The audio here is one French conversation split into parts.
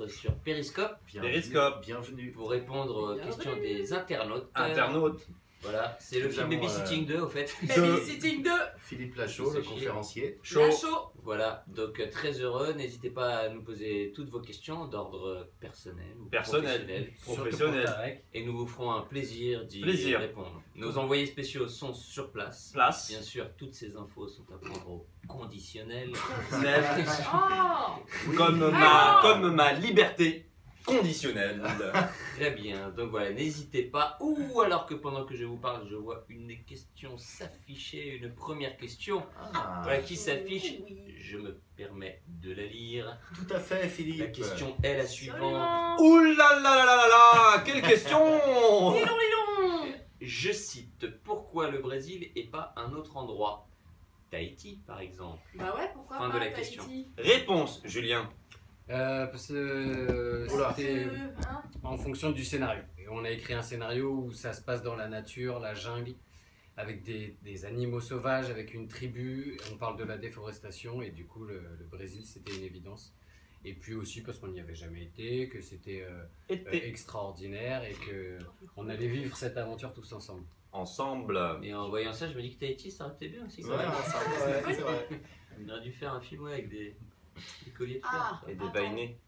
être sur Periscope. Periscope. Bienvenue. Pour répondre aux questions des internautes. Internautes. Voilà, c'est le film Babysitting 2 au fait. Babysitting 2. Philippe Lachaud, le conférencier. Lachaud. Voilà, donc très heureux. N'hésitez pas à nous poser toutes vos questions d'ordre personnel ou professionnel. Et nous vous ferons un plaisir d'y répondre. Nos envoyés spéciaux sont sur place. Bien sûr, toutes ces infos sont à prendre au conditionnel. Comme ma liberté conditionnelle. Très bien, donc voilà, n'hésitez pas. Ou alors que pendant que je vous parle, je vois une question s'afficher, une première question voilà, qui s'affiche. Je me permets de la lire. Tout à fait, Philippe. La question est la suivante. Ouh là là là là là, quelle question! Je cite, pourquoi le Brésil et pas un autre endroit? Tahiti, par exemple. Bah ouais, pourquoi fin pas de la Tahiti. question. Réponse, Julien. Parce que c'était en fonction du scénario. Et on a écrit un scénario où ça se passe dans la nature, la jungle, avec des animaux sauvages, avec une tribu. On parle de la déforestation et du coup le Brésil c'était une évidence. Et puis aussi parce qu'on n'y avait jamais été, que c'était extraordinaire et qu'on allait vivre cette aventure tous ensemble. Et en voyant ça, je me dis que Tahiti ça aurait été bien aussi. Ouais, c'est vrai. On aurait dû faire un film avec des colliers de fleurs. Et des baïnés.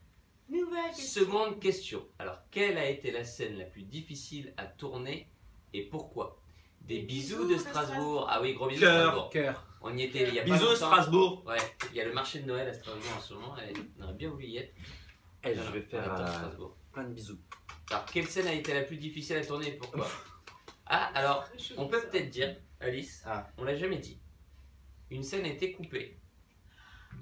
Seconde question. Alors, quelle a été la scène la plus difficile à tourner et pourquoi? Des bisous de Strasbourg. Ah oui, gros bisous de Strasbourg. Cœur. On y était il y a pas Bisous longtemps. Strasbourg. Ouais, il y a le marché de Noël à Strasbourg en ce moment et on aurait bien voulu y être. Et je vais faire Strasbourg. plein de bisous. Alors, quelle scène a été la plus difficile à tourner et pourquoi? Ah, alors, on peut peut-être dire, Alice, on l'a jamais dit. Une scène a été coupée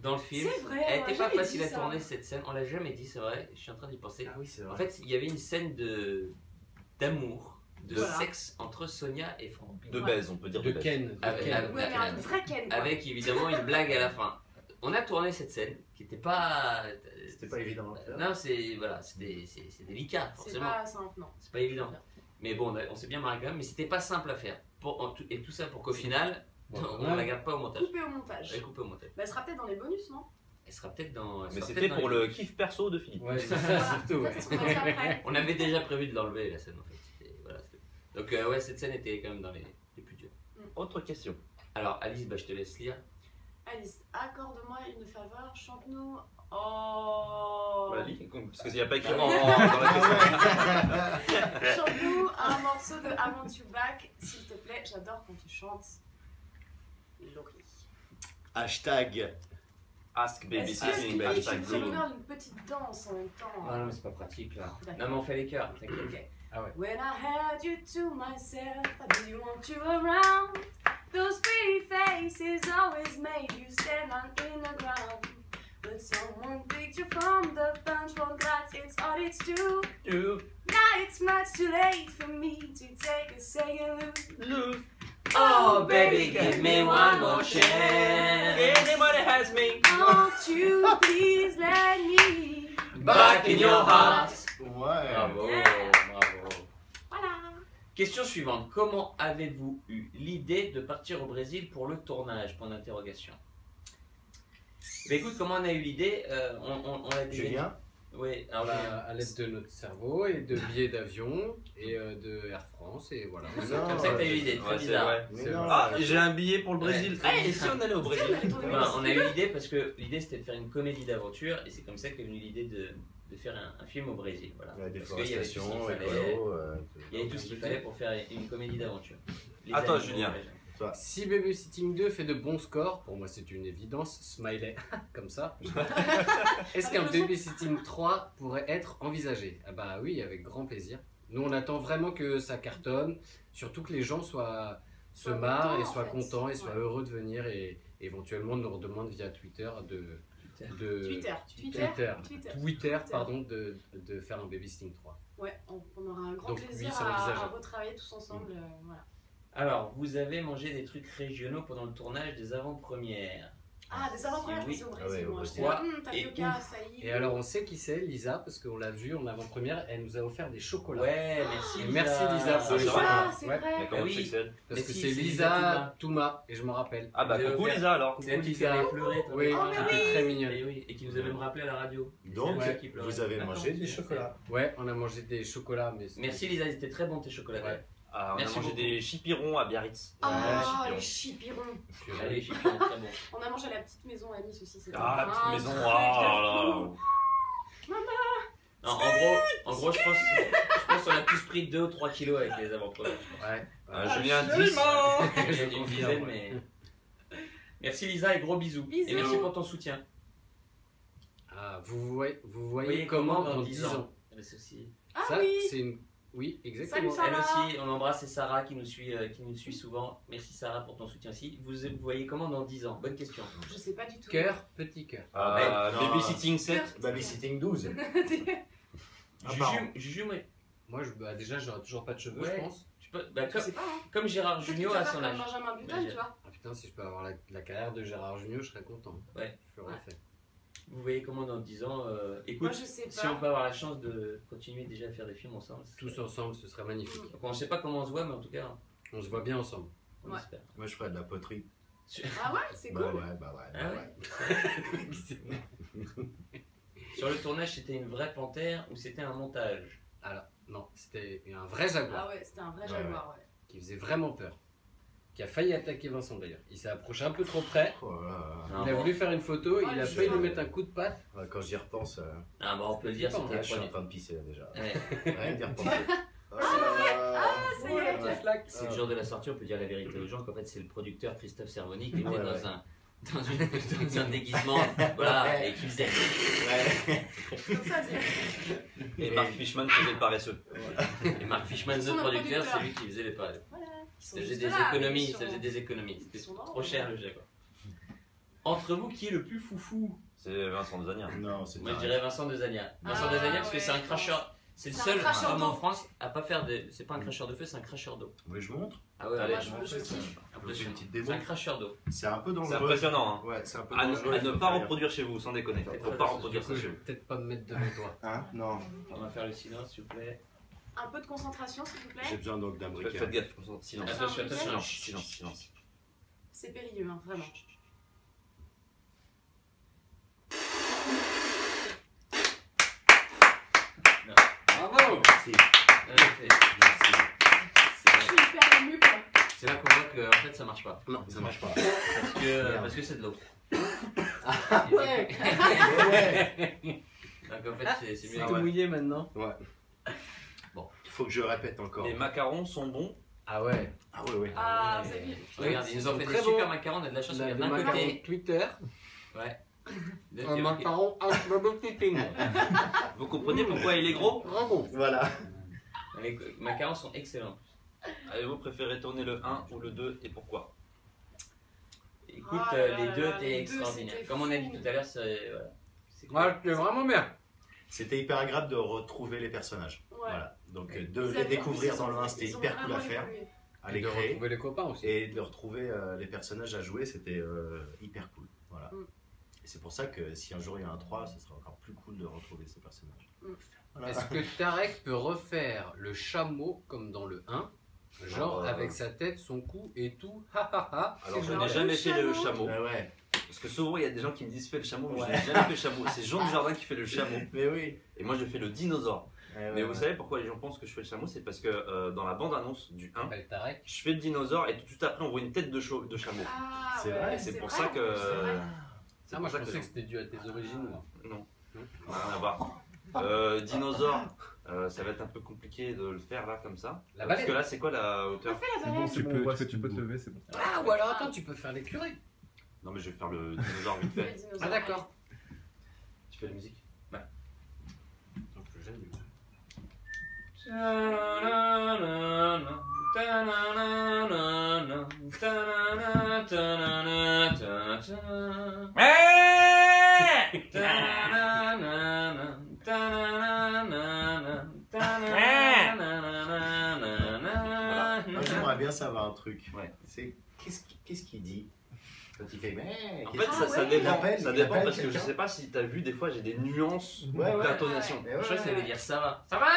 dans le film. C'est vrai, elle on n'était l'a pas jamais facile dit, à ça. tourner cette scène, on l'a jamais dit, c'est vrai, je suis en train d'y penser. Ah oui, c'est vrai. En fait, il y avait une scène d'amour, de Voilà. sexe entre Sonia et Franck. De baise, on peut dire De de baise. Ken. Ouais, mais un vrai Ken. quoi. Avec évidemment une blague à la fin. On a tourné cette scène qui n'était pas. C'était pas évident à faire. Non, c'est voilà, c'est délicat, C'est forcément. pas simple, non. C'est pas évident. Mais bon, on s'est bien marré quand même, mais c'était pas simple à faire. Et tout ça pour qu'au final, on la garde pas au montage. Coupé au montage. Elle est coupée au montage. Bah, elle sera peut-être dans les bonus, non? Elle sera peut-être dans. Mais c'était pour le kiff perso de Philippe. Ouais, c'est ça, surtout. Ça, c'est ce qu'on va faire après. On avait déjà prévu de l'enlever la scène en fait. Donc ouais, cette scène était quand même dans les plus dures. Autre question. Alors Alice, bah, je te laisse lire. Alice, accorde-moi une faveur, chante-nous. Oh. Bah, lis, parce qu'il n'y a pas écrit dans la question. Chante-nous un morceau de I Want You Back, s'il te plaît. J'adore quand tu chantes. Laurie. Hashtag. Ask Est-ce babysitting, que hashtag tu peux Zoom. faire une petite danse en même temps? Ah non, mais c'est pas pratique là. D'accord. Non, mais on fait les chœurs, t'inquiète. Ah ouais. When I had you to myself, I didn't want you around. Those pretty faces always made you stand on in the ground. But someone picked you from the bunch, well, glad it's all it's due. Now it's much too late for me to take a second look. Oh baby, give me one more chance. Anybody has me. Won't you please let me Back in your heart. Ouais. Bravo, Yeah. bravo. Voilà. Question suivante. Comment avez-vous eu l'idée de partir au Brésil pour le tournage? Point d'interrogation. Bah écoute, comment on a eu l'idée? On l'a déjà Julien. Oui, alors À l'aide de notre cerveau et de billets d'avion et de Air France et voilà. c'est comme ça que t'as eu l'idée, très Ouais, c'est bizarre. vrai. Mais non, Ah, j'ai un billet pour le Brésil. Ouais. Et si on allait au Brésil? Voilà, on a eu l'idée parce que l'idée c'était de faire une comédie d'aventure et c'est comme ça qu'est venue l'idée de faire un film au Brésil. Voilà. La Parce qu'il y avait tout ce déforestation, qu'il fallait. écolo. Il y avait tout ce qu'il fallait pour faire une comédie d'aventure. Les À toi, animaux, Julien. ouais. Si Babysitting 2 fait de bons scores, pour moi c'est une évidence, smiley, comme ça. Est-ce qu'un Babysitting 3 pourrait être envisagé? Ah bah oui, avec grand plaisir. Nous on attend vraiment que ça cartonne, surtout que les gens se marrent et soient contents et soient heureux de venir et éventuellement nous redemandent via Twitter Twitter, pardon, de faire un Babysitting 3. Ouais, on aura un grand Donc, oui, plaisir c'est à envisageable. retravailler tous ensemble. Voilà. Alors, vous avez mangé des trucs régionaux pendant le tournage des avant-premières. Ah, des avant-premières Oui. qui sont au Ah ouais, Brésil, au moi. Brésil. J'étais là, Et tapioca, ouf. saillie. Et alors on sait qui c'est, Lisa, parce qu'on l'a vu en avant-première, elle nous a offert des chocolats. Ouais, merci. Et merci Lisa pour les c'est vrai. chocolats. C'est Ouais. vrai. Mais comment oui. tu sais que c'est elle Parce Mais que si, c'est c'est Lisa Touma, et je me rappelle. Ah bah Vous avez coucou offert- Lisa alors. C'est elle qui fait pleurer. toi. Oui, Oh, qui mais était oui. très mignonne. Et oui, et qui nous avait même rappelé à la radio. Donc, C'est elle qui pleurait. vous avez D'accord, mangé tu des sais. chocolats. Ouais, on a mangé des chocolats, mais c'était- Merci Lisa, ils étaient très bons tes chocolats. Ouais. Ah, on Merci a mangé beaucoup. des chipirons à Biarritz. Oh, chipirons. les chipirons. Allez, je suis très bon. On a mangé à la petite maison à Nice aussi. c'était Ah, la petite un maison, truc oh là de là. fou. Non, en gros, je pense qu'on a tous pris 2 ou 3 kilos avec les avant-premières. Ouais. Julien 10. J'ai une dizaine, mais. Merci Lisa et gros bisous. Bisous. Et merci pour ton soutien. Ah, vous voyez comment dans 10 ans. Mais c'est aussi. Ah Ça, oui. c'est une... Oui, exactement. Salut, Elle Sarah. aussi, on embrasse et Sarah qui nous suit souvent. Merci Sarah pour ton soutien aussi. Vous voyez comment dans 10 ans? Bonne question. Je sais pas du tout. Cœur, petit cœur. non. Babysitting 7. Babysitting 12. Ah, Juju, mais Moi, déjà, j'aurais toujours pas de cheveux, Ouais. je pense. tu peux, bah, Je sais pas. Hein. comme Gérard Peut-être que Jugnot tu vas à faire son comme âge. Benjamin Button, Ouais, tu vois. Ah putain, si je peux avoir la carrière de Gérard Jugnot, je serais content. Ouais. Je l'aurais Ouais. fait. Vous voyez comment dans 10 ans écoute, Moi, je sais si on pas. peut avoir la chance de continuer déjà à faire des films ensemble. Tous ensemble, ce serait magnifique. Donc, on ne sait pas comment on se voit, mais en tout cas, On se voit bien ensemble. on Ouais. espère. Moi, je ferais de la poterie. Ah ouais, c'est Bah cool. ouais, bah ouais. Ah bah ouais. Sur le tournage, c'était une vraie panthère ou c'était un montage? Alors, non, c'était un vrai jaguar Ah ouais, c'était un vrai Ouais, jaguar, ouais. qui faisait vraiment peur. Qui a failli attaquer Vincent d'ailleurs. Il s'est approché un peu trop près. Oh là là. Non, Il a bon. voulu faire une photo, Ouais, il a le failli cheval. lui mettre un coup de patte. Ouais, quand j'y repense, Ah, bon, on peut le dire, flippant, c'était là, je suis en produit. train de pisser là déjà. Ouais. Rien d'y repenser. Ah, ça y est. Ouais. flaque. C'est le jour de la sortie, on peut dire la vérité aux gens qu'en fait c'est le producteur Christophe Servoni qui était Ouais, dans, ouais. dans un déguisement voilà, et qui faisait. Ouais. Comme ça, c'est. Et Mark Fishman faisait le paresseux. Et Marc Fishman, Ils sont notre nos producteur, c'est producteurs. lui qui faisait les paris. Voilà. Ça faisait des économies, ça faisait des économies. C'était Ils sont trop cher le jet quoi. Entre vous, qui est le plus foufou? C'est Vincent Desagna. Non, c'est Moi je pas dirais Vincent Desagna. Vincent Ah, Desagna parce que ouais, c'est un je cracheur. C'est le C'est un seul cracheur homme en d'eau. France à pas faire de. C'est pas un cracheur de feu, c'est un cracheur d'eau. Oui, je montre. Ah ouais, Allez, ouais, Moi, je kiffe. On peut faire une petite c'est démo. un cracheur d'eau. C'est un peu C'est dangereux. impressionnant. Hein. Ouais, c'est un peu À dangereux. ne il faut pas faire reproduire chez vous, sans déconner. Faut pas reproduire ça Je chez vais vous. peut-être pas me mettre devant toi. Hein? Non. On va faire le silence s'il vous plaît. Un peu de concentration, s'il vous plaît. J'ai besoin donc d'un briquet. Faites gaffe, silence. Attention, attention. Silence, silence, silence. C'est périlleux, hein, vraiment. Bravo! Merci. Merci. Je suis hyper émue, quoi. C'est là qu'on voit que en fait ça marche pas. Non, ça marche pas. Parce que c'est de l'eau. Ouais. Ouais. Donc en fait c'est C'est mieux. tout ouais. mouillé maintenant. Ouais. Bon. Il faut que je répète encore. Les macarons sont bons. Ah ouais. Ah ouais, ouais. Ah, c'est bien. Regarde, ils nous ont fait des Très super bon. macarons, on a de la chance. On a Regarde, des d'un macarons côté. Twitter. Ouais. Un macaron bubble tipping. Vous comprenez pourquoi il est gros? Bravo. Voilà. Les macarons sont excellents. Avez-vous préféré tourner le 1 ou le 2 et pourquoi? Écoute, Ah là les là deux là, étaient les deux, extraordinaires. c'était Comme on a dit fou. tout à l'heure, c'est voilà. C'est cool. Ouais, c'est vraiment bien. C'était hyper agréable de retrouver les personnages. Ouais. Voilà. Donc Ils de les avaient- découvrir ils dans le ont- 1, c'était ils ont hyper cool à vraiment faire, évolué. à Et les de créer. retrouver les copains aussi. Et de retrouver les personnages à jouer, c'était hyper cool. Voilà. Mm. Et c'est pour ça que si un jour il y a un 3, ce sera encore plus cool de retrouver ces personnages. Mm. Voilà. Est-ce que Tarek peut refaire le chameau comme dans le 1? Genre avec sa tête, son cou et tout. Ha ha ha. Alors C'est je génial. n'ai jamais fait le chameau. chameau. Ouais, ouais. Parce que souvent il y a des gens qui me disent fais le chameau, mais Ouais. je n'ai jamais fait le chameau. C'est Jean Dujardin qui fait le chameau. Mais oui. Et moi je fais le dinosaure. Ouais, Mais ouais, vous savez pourquoi les gens pensent que je fais le chameau? C'est parce que dans la bande-annonce du 1, Appelle Tarek. je fais le dinosaure et tout de suite après on voit une tête de chameau. Ah, C'est ouais, vrai, c'est pour vrai, ça que- c'est vrai. C'est Ah, moi pour je ça pensais que que c'était dû à tes origines. Moi. non, rien à voir. Dinosaure, ça va être un peu compliqué de le faire là comme ça. La Parce baleine. que là c'est quoi la hauteur? Fais la C'est bon, baleine. tu peux te lever, c'est bon. Ah, ou alors attends, tu peux faire l'écureuil. Non mais je vais faire le dinosaure vite Le fait. dinosaure. Ah, d'accord. Tu fais la musique? Donc le j'aime mieux. Moi j'aimerais bien bien savoir un truc. Ouais. C'est qu'est-ce qu'il dit quand il fait mais En fait, ça dépend parce que je sais pas si t'as vu, des fois j'ai des nuances d'intonation. Je crois que ça veut dire ça va. Ça va.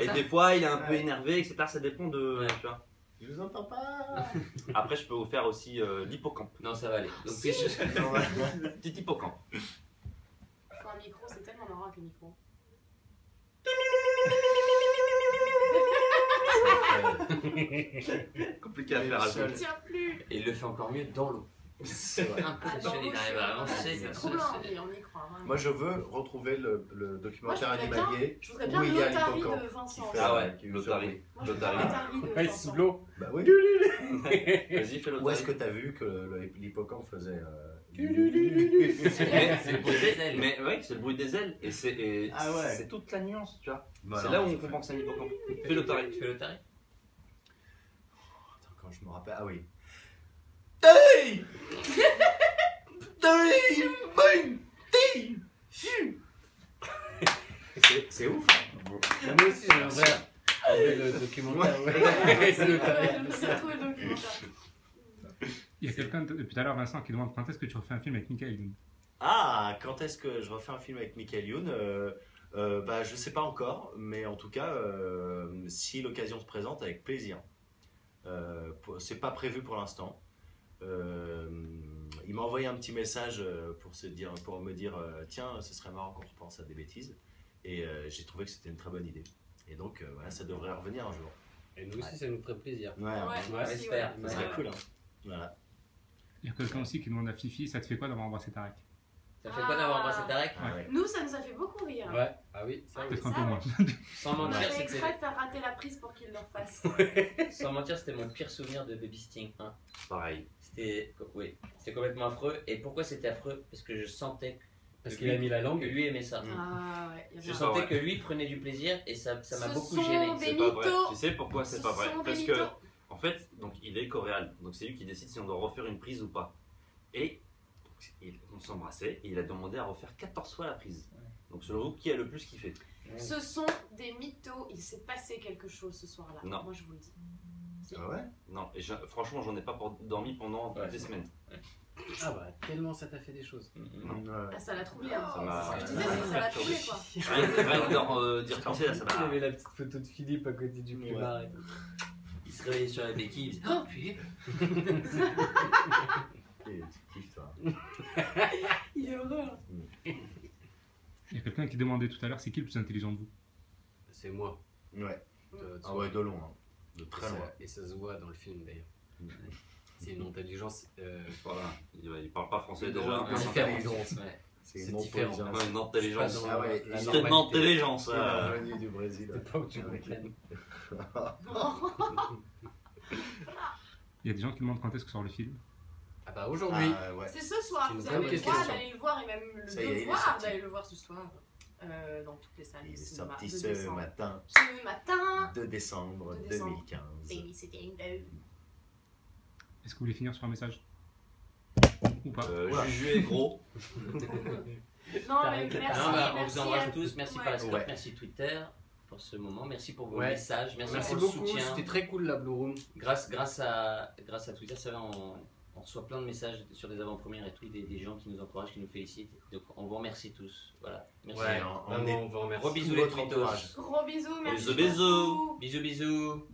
Et des fois il est un peu énervé, etc. Ça dépend de. Tu vois. Je vous entends pas. Après, je peux vous faire aussi l'hippocampe. Non, ça va aller. Donc, Petit hippocampe. Faut un micro, c'est tellement marrant avec le micro. Compliqué à faire. Je ne tiens plus. Et il le fait encore mieux dans l'eau. C'est impressionnant, il arrive à avancer. C'est troublant, on y croit. Vraiment. Moi, je veux retrouver le documentaire animalier. Je voudrais bien l'Otari de Vincent. Ah ouais, l'Otari. Ouais, sous l'eau. Bah oui. Vas-y, fais l'Otari. Où est-ce que t'as vu que l'hippocampe faisait C'est le bruit des ailes. Mais ouais, c'est le bruit des ailes. Et c'est toute la nuance, tu vois. C'est là où on comprend que c'est un hippocampe. Fais l'Otari. Tu fais l'Otari. Attends, quand je me rappelle. Ah oui. C'est ouf. Moi aussi, j'aimerais le documentaire. C'est le Il y a quelqu'un depuis tout à l'heure, Vincent, qui demande quand est-ce que tu refais un film avec Michael Youn. Ah, quand est-ce que je refais un film avec Michael Youn bah, je sais pas encore, mais en tout cas, si l'occasion se présente, avec plaisir. C'est pas prévu pour l'instant. Il m'a envoyé un petit message pour me dire tiens, ce serait marrant qu'on repense à des bêtises. Et j'ai trouvé que c'était une très bonne idée. Et donc, voilà, ça devrait revenir un jour. Et nous aussi, ça nous ferait plaisir. Ouais, j'espère. ça serait cool. Hein. Voilà. Il y a quelqu'un aussi qui demande à Fifi, ça te fait quoi d'avoir embrassé Tarek? Ça fait quoi d'avoir embrassé Tarek? Ouais. Nous, ça nous a fait beaucoup rire. Ouais, ah oui, ça Peut-être un peu moins. Sans On a mentir, fait c'était... exprès de faire rater la prise pour qu'il le refasse. Sans mentir, c'était mon pire souvenir de Baby Sting 1. Pareil. C'était complètement affreux. Et pourquoi c'était affreux? Parce que je sentais Parce qu'il a mis la langue. que lui aimait ça. Ah ouais, il y avait Je un- sentais que lui prenait du plaisir et ça m'a Ce beaucoup sont gêné. des C'est pas vrai. mythos. Tu sais pourquoi c'est Ce pas vrai? sont des Parce que, mythos. en fait, donc, il est coréal. Donc c'est lui qui décide si on doit refaire une prise ou pas. Et donc, on s'embrassait et il a demandé à refaire 14 fois la prise. Donc selon vous, qui a le plus kiffé? Ce sont des mythos. Il s'est passé quelque chose ce soir-là. Non. Moi, je vous le dis. Ah ouais. Non, et franchement, j'en ai pas dormi pendant des semaines. Ah bah, tellement ça t'a fait des choses. Ah, ça l'a troublé. Hein. Ça m'a- C'est ce que je disais, c'est que ça l'a troublé quoi. Rien que d'y repenser là, ça Il m'a. avait la petite photo de Philippe à côté du plumard. et tout. Il se réveillait sur la béquille, il disait oh Philippe. Et tu kiffes, toi. Il est heureux. Hein. Il y a quelqu'un qui demandait tout à l'heure, c'est qui le plus intelligent de vous? C'est moi. Ouais. De Ah ouais, de loin. Hein. De très loin. Et ça se voit dans le film d'ailleurs. C'est une intelligence. Voilà, il parle pas français Il déjà. doit- Ouais, différente. Ouais. C'est C'est une différent. intelligence. une intelligence. Pas Ah ouais, la C'est une normalité. intelligence. Il est venu du Brésil. C'est pas où tu Ouais. comprennes. Il y a des gens qui demandent quand est-ce que sort le film. Ah bah aujourd'hui. Ah ouais. C'est ce soir. C'est une Vous bonne avez le question. droit d'aller le voir et même le Ça y est, il est devoir sorti. d'aller le voir ce soir. Dans toutes les salles Il de est cinéma. sorti de ce décembre. matin, Ce matin. 2 décembre 2 décembre. 2015. Babysitting. Est-ce que vous voulez finir sur un message? Ou pas? Juju est gros. Non, mais merci. Non, bah, on merci vous embrasse à- tous. Merci Ouais. Periscope, Ouais. merci Twitter pour ce moment. Merci pour vos Ouais. messages. Merci Merci pour beaucoup, le soutien. c'était très cool la Blue Room. Grâce à Twitter, ça va, on reçoit plein de messages sur des avant-premières et tout, des gens qui nous encouragent, qui nous félicitent. Donc on vous remercie tous. Voilà. Merci. Ouais, on vraiment, est- on va remercier. Gros bisous tout les votre twittos. entourage. Gros bisous, merci. Bisous, bisous. beaucoup. Bisous bisous.